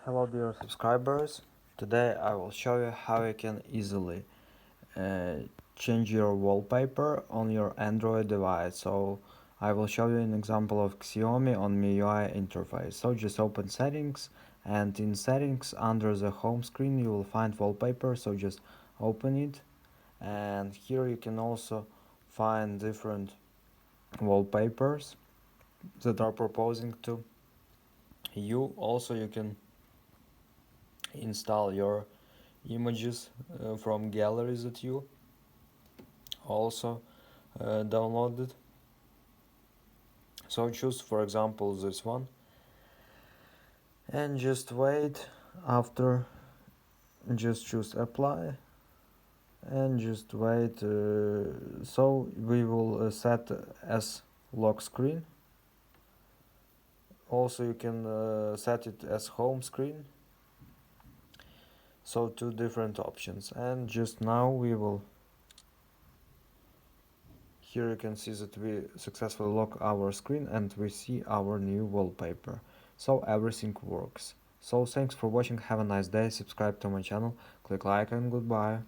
Hello dear subscribers, today I will show you how you can easily change your wallpaper on your Android device. So I will show you an example of Xiaomi on MIUI interface. So just open settings, and in settings under the home screen you will find wallpaper, so just open it, and here you can also find different wallpapers that are proposing to you. Also you can install your images from galleries that you also downloaded. So choose for example this one and just wait. After, just choose apply and just wait. So we will set as lock screen. Also you can set it as home screen. So two different options, and just now we will, here you can see that we successfully lock our screen and we see our new wallpaper. So everything works. So thanks for watching, have a nice day, subscribe to my channel, click like, and goodbye.